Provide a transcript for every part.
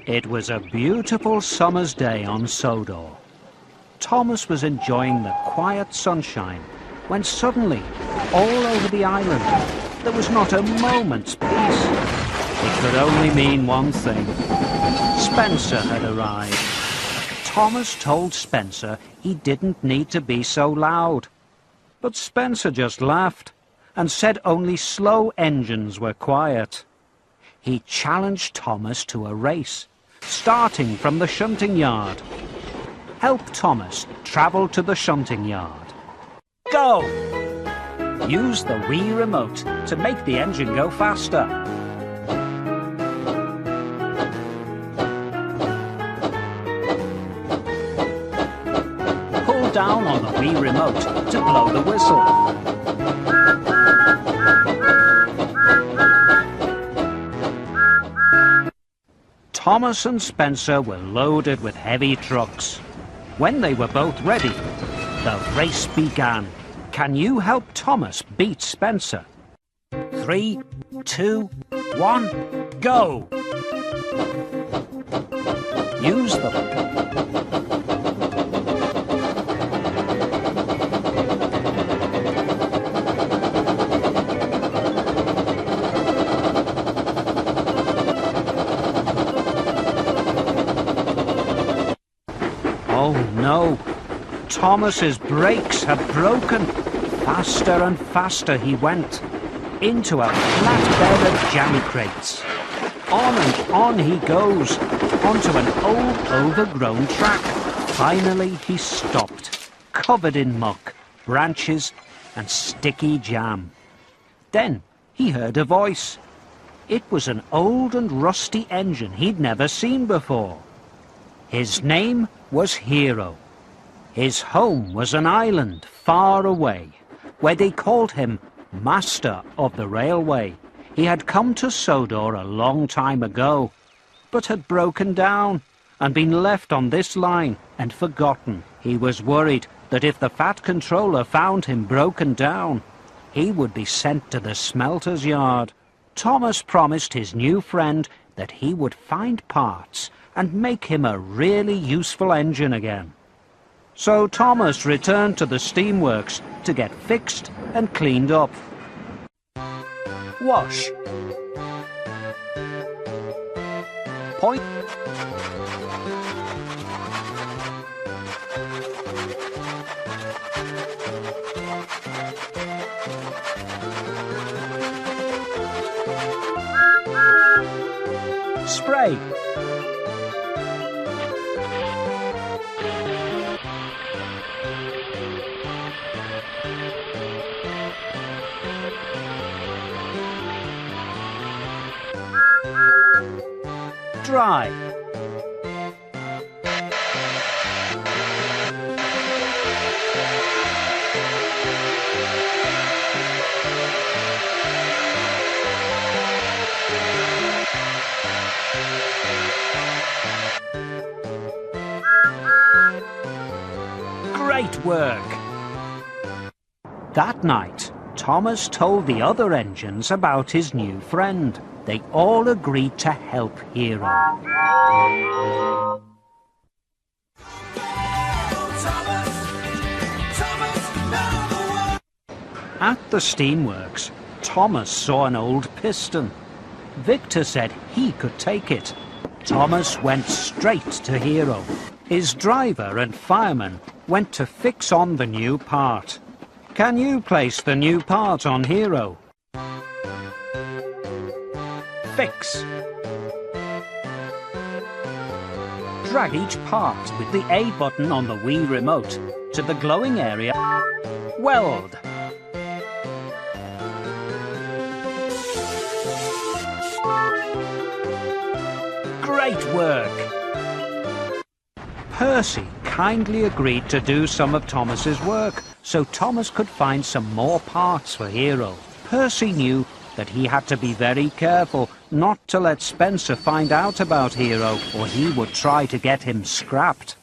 It was a beautiful summer's day on Sodor. Thomas was enjoying the quiet sunshine when suddenly, all over the island, there was not a moment's peace. It could only mean one thing. Spencer had arrived. Thomas told Spencer he didn't need to be so loud. But Spencer just laughed and said only slow engines were quiet. He challenged Thomas to a race, starting from the shunting yard. Help Thomas travel to the shunting yard. Go! Use the Wii remote to make the engine go faster. Pull down on the Wii remote to blow the whistle. Thomas and Spencer were loaded with heavy trucks. When they were both ready, the race began. Can you help Thomas beat Spencer? 3, 2, 1, go! Use the... Oh no! Thomas's brakes had broken. Faster and faster he went, into a flat bed of jammy crates. On and on he goes, onto an old overgrown track. Finally he stopped, covered in muck, branches and sticky jam. Then he heard a voice. It was an old and rusty engine he'd never seen before. His name was Hero. His home was an island far away, where they called him Master of the Railway. He had come to Sodor a long time ago, but had broken down and been left on this line and forgotten. He was worried that if the Fat Controller found him broken down, he would be sent to the smelter's yard. Thomas promised his new friend that he would find parts and make him a really useful engine again. So Thomas returned to the steamworks to get fixed and cleaned up. Wash. Point. Spray. Dry. Great work! That night, Thomas told the other engines about his new friend. They all agreed to help Hero. At the steamworks, Thomas saw an old piston. Victor said he could take it. Thomas went straight to Hero. His driver and fireman went to fix on the new part. Can you place the new part on Hero? Fix. Drag each part with the A button on the Wii remote to the glowing area. Weld. Great work! Percy kindly agreed to do some of Thomas's work so Thomas could find some more parts for Hero. Percy knew that he had to be very careful not to let Spencer find out about Hero, or he would try to get him scrapped.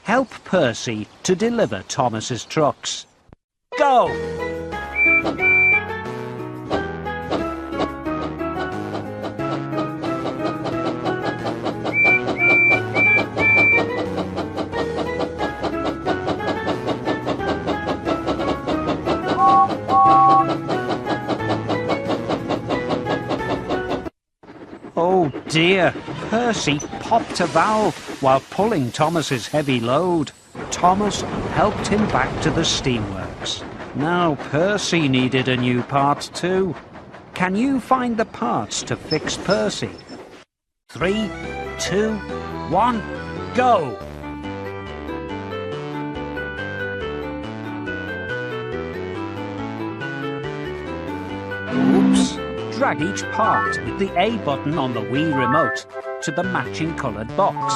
Help Percy to deliver Thomas's trucks. Go! dear! Percy popped a valve while pulling Thomas's heavy load. Thomas helped him back to the steamworks. Now Percy needed a new part too. Can you find the parts to fix Percy? 3, 2, 1, go! Oops! Drag each part with the A button on the Wii remote to the matching coloured box.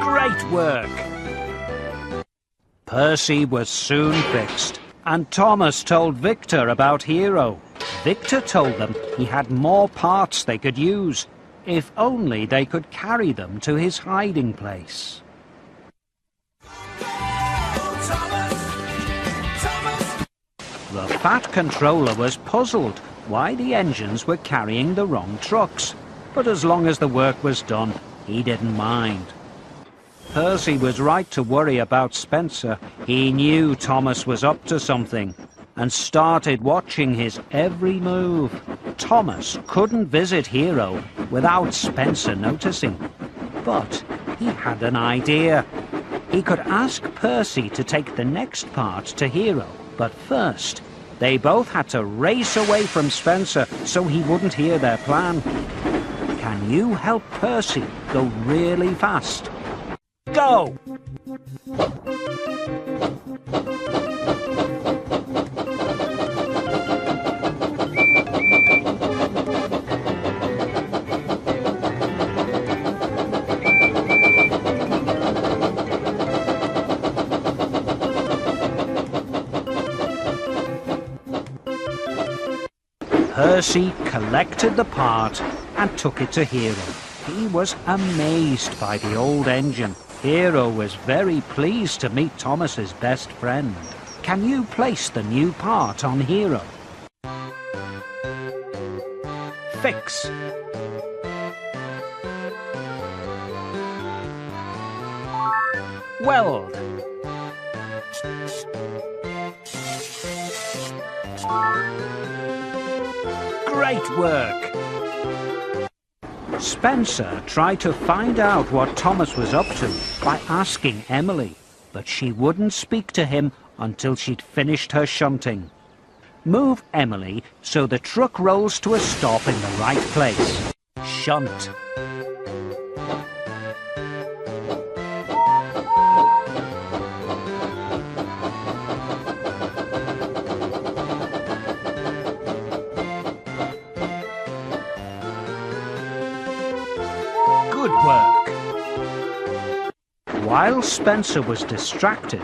Great work! Percy was soon fixed, and Thomas told Victor about Hero. Victor told them he had more parts they could use, if only they could carry them to his hiding place. The Fat Controller was puzzled why the engines were carrying the wrong trucks, but as long as the work was done, he didn't mind. Percy was right to worry about Spencer. He knew Thomas was up to something and started watching his every move. Thomas couldn't visit Hero without Spencer noticing, but he had an idea. He could ask Percy to take the next part to Hero, but first they both had to race away from Spencer so he wouldn't hear their plan. Can you help Percy go really fast? Go! Percy collected the part and took it to Hero. He was amazed by the old engine. Hero was very pleased to meet Thomas's best friend. Can you place the new part on Hero? Fix. Weld. Great work! Spencer tried to find out what Thomas was up to by asking Emily, but she wouldn't speak to him until she'd finished her shunting. Move Emily so the truck rolls to a stop in the right place. Shunt. Good work. While Spencer was distracted,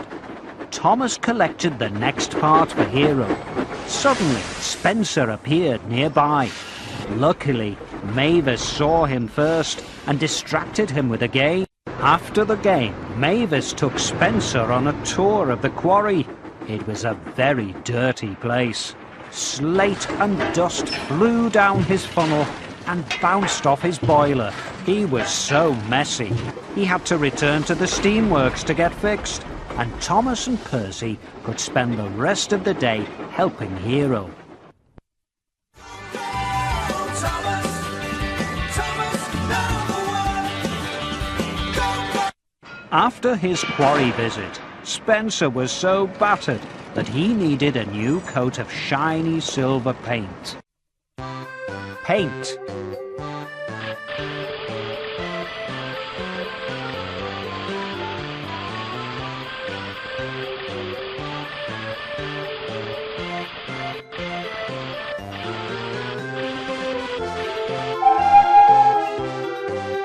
Thomas collected the next part for Hero. Suddenly, Spencer appeared nearby. Luckily, Mavis saw him first and distracted him with a game. After the game, Mavis took Spencer on a tour of the quarry. It was a very dirty place. Slate and dust flew down his funnel and bounced off his boiler. He was so messy. He had to return to the steamworks to get fixed, and Thomas and Percy could spend the rest of the day helping Hero. After his quarry visit, Spencer was so battered that he needed a new coat of shiny silver paint. Paint.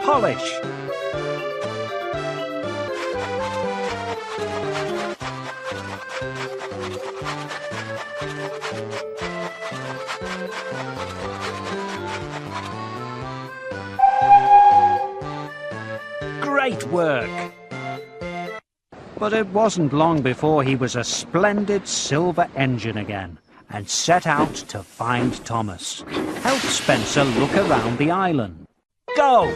Polish. Great work! But it wasn't long before he was a splendid silver engine again, and set out to find Thomas. Help Spencer look around the island. Go!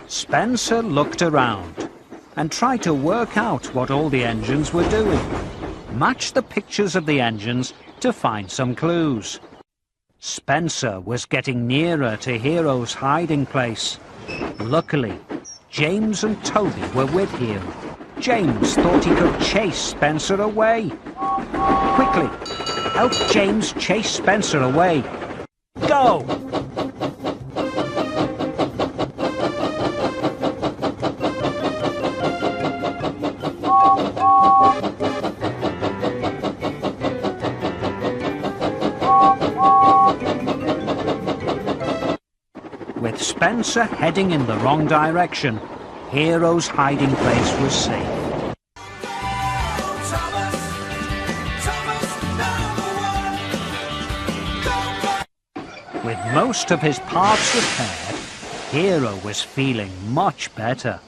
Spencer looked around and tried to work out what all the engines were doing. Match the pictures of the engines to find some clues. Spencer was getting nearer to Hero's hiding place. Luckily, James and Toby were with Hero. James thought he could chase Spencer away. Quickly, help James chase Spencer away. Go! With Spencer heading in the wrong direction, Hero's hiding place was safe. With most of his parts repaired, Hero was feeling much better.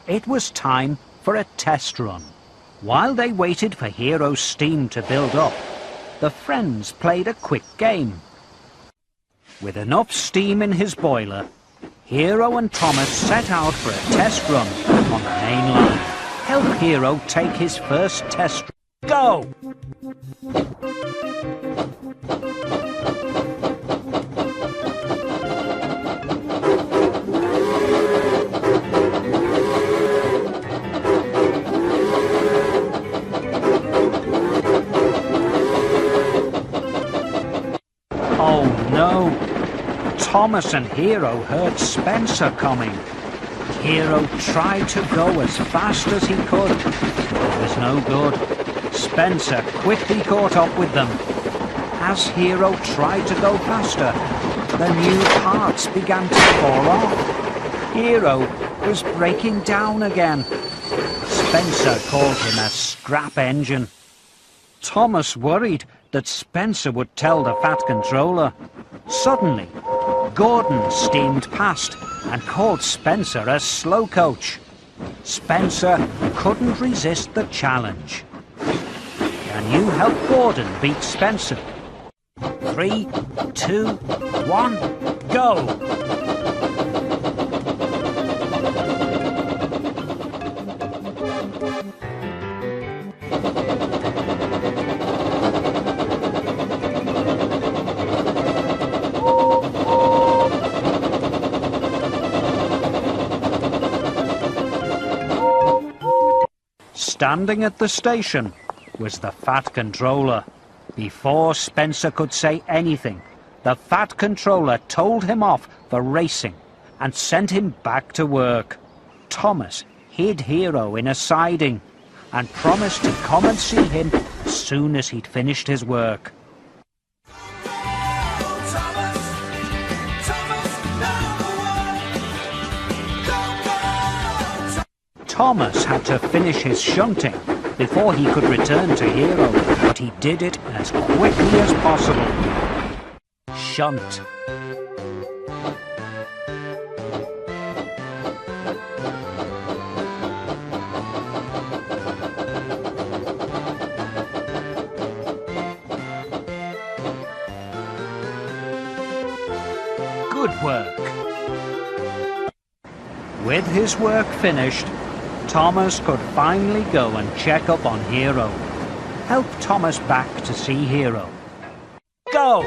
It was time for a test run. While they waited for Hero's steam to build up, the friends played a quick game. With enough steam in his boiler, Hero and Thomas set out for a test run on the main line. Help Hero take his first test run. Go! Oh no! Thomas and Hero heard Spencer coming. Hero tried to go as fast as he could. It was no good. Spencer quickly caught up with them. As Hero tried to go faster, the new parts began to fall off. Hero was breaking down again. Spencer called him a scrap engine. Thomas worried that Spencer would tell the Fat Controller. Suddenly, Gordon steamed past and called Spencer a slow coach. Spencer couldn't resist the challenge. Can you help Gordon beat Spencer? 3, 2, 1, go! Standing at the station was the Fat Controller. Before Spencer could say anything, the Fat Controller told him off for racing and sent him back to work. Thomas hid Hero in a siding and promised to come and see him as soon as he'd finished his work. Thomas had to finish his shunting before he could return to Hero, but he did it as quickly as possible. Shunt. Good work. With his work finished, Thomas could finally go and check up on Hero. Help Thomas back to see Hero. Go!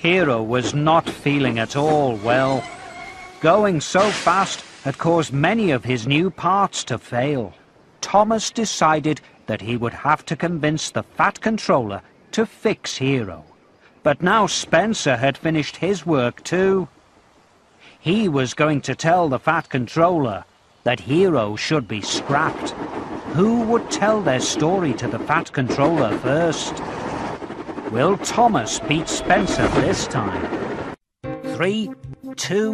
Hero was not feeling at all well. Going so fast had caused many of his new parts to fail. Thomas decided that he would have to convince the Fat Controller to fix Hero. But now Spencer had finished his work too. He was going to tell the Fat Controller that Hero should be scrapped. Who would tell their story to the Fat Controller first? Will Thomas beat Spencer this time? 3, 2,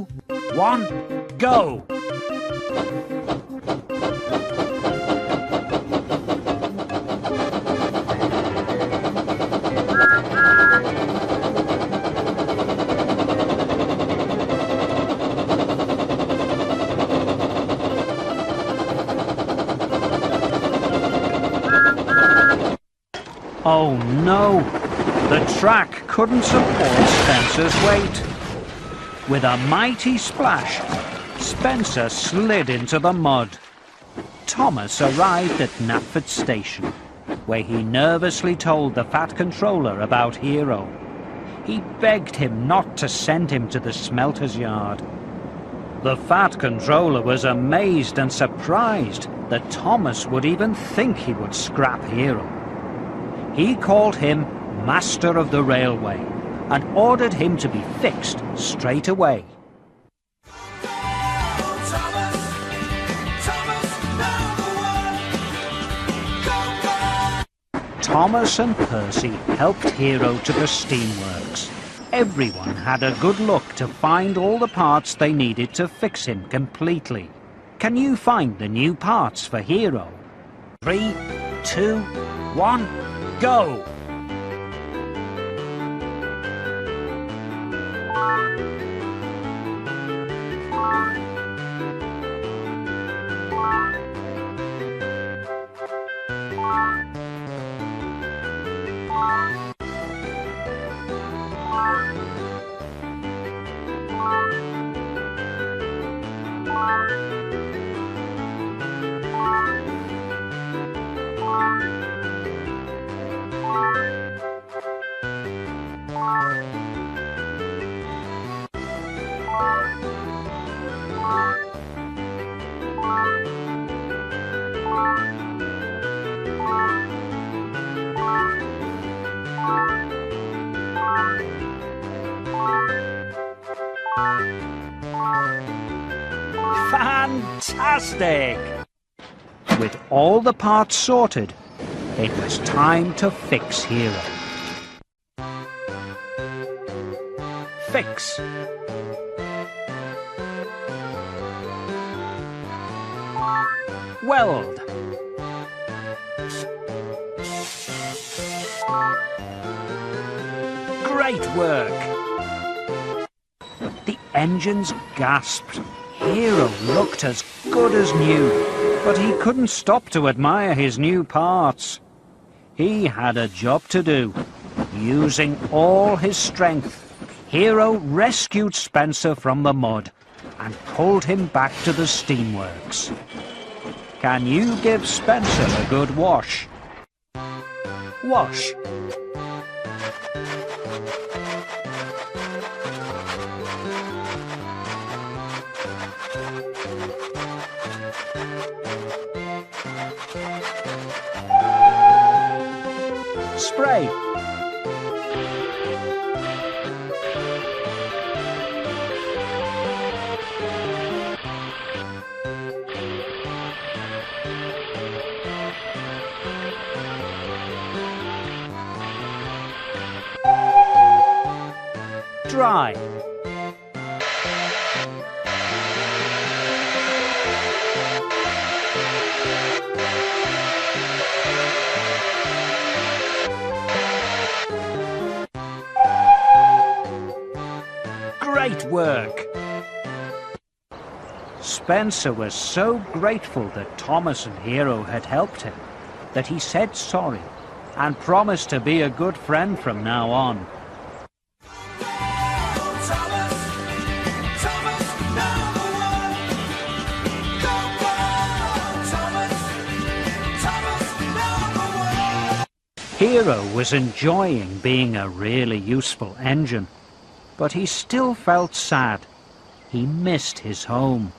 1, go! Oh no! The track couldn't support Spencer's weight. With a mighty splash, Spencer slid into the mud. Thomas arrived at Knapford Station, where he nervously told the Fat Controller about Hero. He begged him not to send him to the smelter's yard. The Fat Controller was amazed and surprised that Thomas would even think he would scrap Hero. He called him Master of the Railway and ordered him to be fixed straight away. Thomas and Percy helped Hero to the steamworks. Everyone had a good look to find all the parts they needed to fix him completely. Can you find the new parts for Hero? 3, 2, 1... Go! Fantastic! With all the parts sorted, it was time to fix Hero. Fix. Weld. Great work! The engines gasped. Hero looked as good as new, but he couldn't stop to admire his new parts. He had a job to do. Using all his strength, Hero rescued Spencer from the mud and pulled him back to the steamworks. Can you give Spencer a good wash? Wash. Spray. Dry. Great work! Spencer was so grateful that Thomas and Hero had helped him that he said sorry and promised to be a good friend from now on. Hero was enjoying being a really useful engine. but he still felt sad. He missed his home.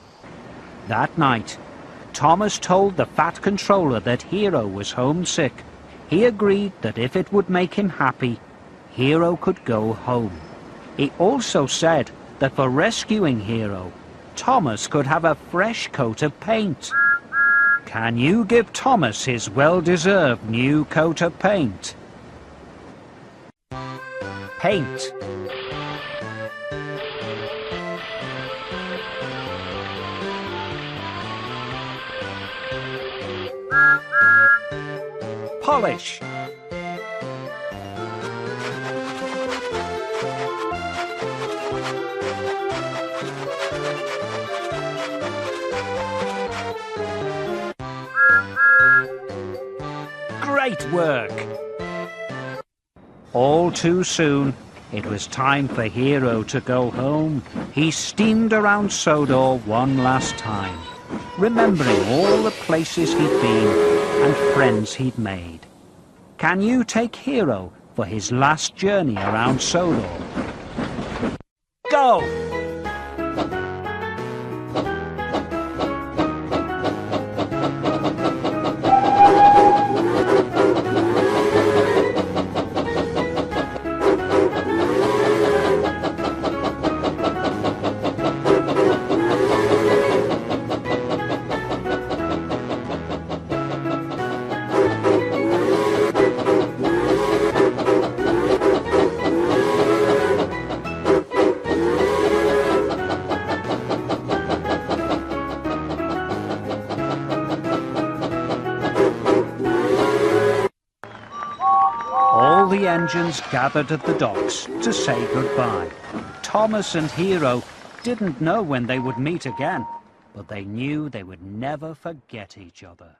That night, Thomas told the fat controller that Hero was homesick. He agreed that if it would make him happy, Hero could go home. He also said that for rescuing Hero, Thomas could have a fresh coat of paint. Can you give Thomas his well-deserved new coat of paint? Paint. Polish. Great work! All too soon, it was time for Hero to go home. He steamed around Sodor one last time, remembering all the places he'd been and friends he'd made. Can you take Hero for his last journey around Sodor? Go! All the engines gathered at the docks to say goodbye. Thomas and Hero didn't know when they would meet again, but they knew they would never forget each other.